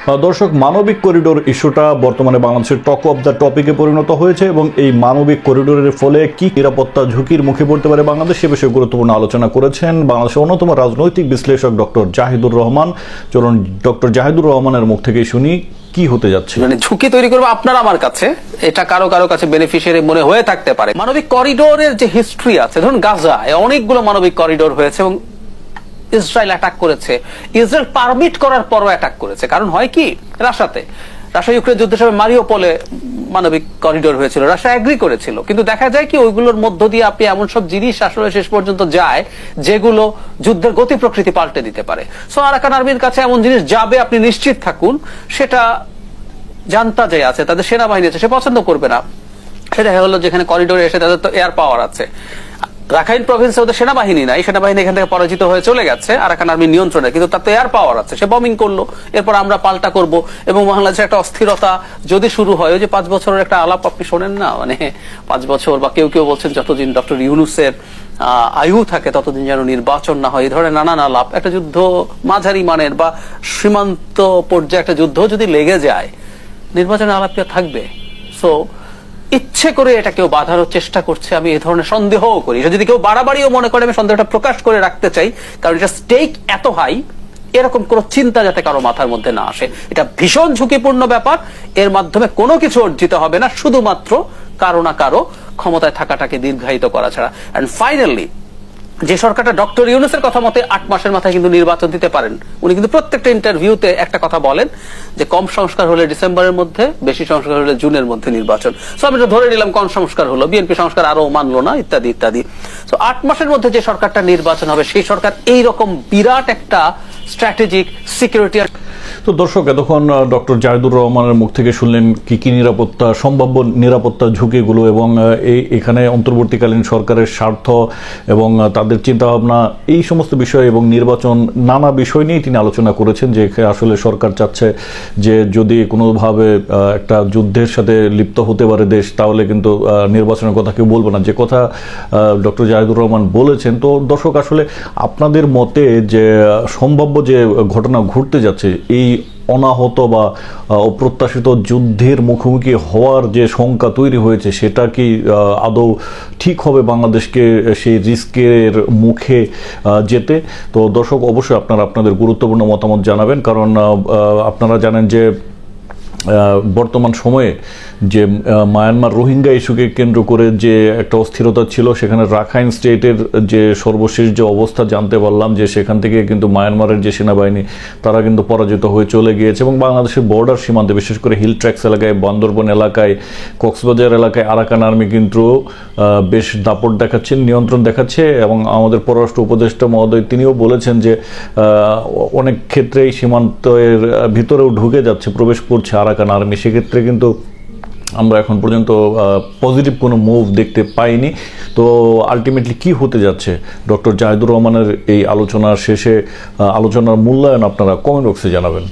দর্শক, মানবিক করিডোর ইস্যুটা বর্তমানে বাংলাদেশের টক অফ দ্য টপিকে পরিণত হয়েছে এবং এই মানবিক করিডোরের ফলে কি নিরাপত্তা ঝুঁকির মুখে পড়তে পারে বাংলাদেশ, সে বিষয়ে গুরুত্বপূর্ণ আলোচনা করেছেন বাংলাদেশের অন্যতম রাজনৈতিক বিশ্লেষক ডক্টর জাহিদুর রহমান। চলুন ডক্টর জাহিদুর রহমানের মুখ থেকে শুনি কি হতে যাচ্ছে। মানে ঝুঁকি তৈরি করবো আপনার আমার কাছে, এটা কারো কারো কাছে বেনিফিশিয়ারি মনে হয়ে থাকতে পারে। মানবিক করিডোরের যে হিস্ট্রি আছে, ধরুন গাজায় অনেকগুলো মানবিক করিডোর হয়েছে এবং ইসরায়েল অ্যাটাক করেছে। ইসরায়েল পারমিট করার পরও অ্যাটাক করেছে। কারণ হয় কি, রাশিয়া ইউক্রেন যুদ্ধের সময় মারিওপোলে মানবিক করিডোর হয়েছিল, রাশিয়া এগ্রি করেছিল, কিন্তু দেখা যায় কি ওইগুলোর মধ্য দিয়ে আপনি এমন সব জিনিস আসলে শেষ পর্যন্ত যায় যেগুলো যুদ্ধের গতি প্রকৃতি পাল্টে দিতে পারে। সো আরাকান আর্মির কাছে এমন জিনিস যাবে, আপনি নিশ্চিত থাকুন, সেটা জান্তা যে আছে, তাদের সেনাবাহিনী আছে, সে পছন্দ করবে না। সেটা হলো যেখানে করিডোরে এসে তাদের তো এয়ার পাওয়ার আছে। রাখাইন প্রভিন্সে ওদের সেনাবাহিনী নাই, সেনাবাহিনী এখান থেকে পরাজিত হয়ে চলে গেছে আরাকান আর্মির নিয়ন্ত্রণে, কিন্তু তার তো এয়ার পাওয়ার আছে, সে বমিং করলো, এরপর আমরা পাল্টা করব। এবং বাংলাদেশের একটা অস্থিরতা যদি শুরু হয়, ওই যে 5 বছরের একটা আলাপ আপনি শোনেন না, মানে 5 বছর, বা কেউ কেউ বলছেন যতদিন ডক্টর ইউনূসের আয়ু থাকে ততদিন যেন নির্বাচন না হয়, এই ধরনের নানান আলাপ। একটা যুদ্ধ মাঝারি মানের বা সীমান্ত পর্যায়ে একটা যুদ্ধ যদি লেগে যায়, নির্বাচনের আলাপ থাকবে। সো ইচ্ছে করে এটা কেউ বাধানোর চেষ্টা করছে, আমি এই ধরনের সন্দেহও করি। এটা যদি কেউ বাড়াবাড়িও মনে করে, আমি সন্দেহটা প্রকাশ করে রাখতে চাই, কারণ এটা স্টেক এত হাই, এরকম কোন চিন্তা যাতে কারো মাথার মধ্যে না আসে। এটা ভীষণ ঝুঁকিপূর্ণ ব্যাপার, এর মাধ্যমে কোনো কিছু অর্জিত হবে না, শুধুমাত্র কারো না কারো ক্ষমতায় থাকাটাকে দীর্ঘায়িত করা ছাড়া। এন্ড ফাইনালি যে সরকারটা ডক্টর ইউনূসের কথা মতে 8 মাসের মাথায় কিন্তু নির্বাচন দিতে পারেন, উনি কিন্তু প্রত্যেকটা ইন্টারভিউতে একটা কথা বলেন যে কম সংস্কার হলে ডিসেম্বরের মধ্যে, বেশি সংস্কার হলে জুনের মধ্যে নির্বাচন। সো আমি ধরে নিলাম কম সংস্কার হলো, বিএনপি সংস্কার আরো মানলো না, ইত্যাদি ইত্যাদি। সো 8 মাসের মধ্যে যে সরকারটা নির্বাচন হবে, সেই সরকার এইরকম বিরাট একটা স্ট্র্যাটেজিক সিকিউরিটি। তো দর্শক, এতক্ষণ ডক্টর জাহিদুর রহমানের মুখ থেকে শুনলেন কি কি নিরাপত্তা, সম্ভাব্য নিরাপত্তা ঝুঁকিগুলো, এবং এখানে অন্তর্বর্তীকালীন সরকারের স্বার্থ এবং তাদের চিন্তাভাবনা, এই সমস্ত বিষয় এবং নির্বাচন, নানা বিষয় নিয়ে তিনি আলোচনা করেছেন। যে আসলে সরকার চাচ্ছে যে যদি কোনোভাবে একটা যুদ্ধের সাথে লিপ্ত হতে পারে দেশ, তাহলে কিন্তু নির্বাচনের কথা কেউ বলবে না, যে কথা ডক্টর জাহিদুর রহমান বলেছেন। তো দর্শক, আসলে আপনাদের মতে যে সম্ভাব্য যে ঘটনা ঘটতে যাচ্ছে, এই অনাহত বা অপ্রত্যাশিত যুদ্ধের মুখোমুখি হওয়ার যে শঙ্কা তৈরি হয়েছে, সেটা কি আদৌ ঠিক হবে বাংলাদেশকে সেই রিস্কের মুখে যেতে? তো দর্শক, অবশ্যই আপনারা আপনাদের গুরুত্বপূর্ণ মতামত জানাবেন, কারণ আপনারা জানেন যে বর্তমান সময়ে যে মায়ানমার রোহিঙ্গা ইস্যুকে কেন্দ্র করে যে একটা অস্থিরতা ছিল, সেখানে রাখাইন স্টেটের যে সর্বশেষ যে অবস্থা জানতে পারলাম, যে সেখান থেকে কিন্তু মায়ানমারের যে সেনাবাহিনী, তারা কিন্তু পরাজিত হয়ে চলে গিয়েছে এবং বাংলাদেশের বর্ডার সীমান্তে, বিশেষ করে হিল ট্র্যাক্স এলাকায়, বান্দরবন এলাকায়, কক্সবাজার এলাকায় আরাকান আর্মি কিন্তু বেশ দাপট দেখাচ্ছে, নিয়ন্ত্রণ দেখাচ্ছে। এবং আমাদের পররাষ্ট্র উপদেষ্টা মহোদয় তিনিও বলেছেন যে অনেক ক্ষেত্রেই সীমান্তের ভিতরেও ঢুকে যাচ্ছে, প্রবেশ করছে আরাকান আর্মি। সেক্ষেত্রে কিন্তু আমরা এখন পর্যন্ত পজিটিভ কোনো মুভ দেখতে পাইনি। তো আলটিমেটলি কি হতে যাচ্ছে, ডক্টর জাহিদুর রহমানের এই আলোচনার শেষে আলোচনার মূল্যায়ন আপনারা কমেন্ট বক্সে জানাবেন।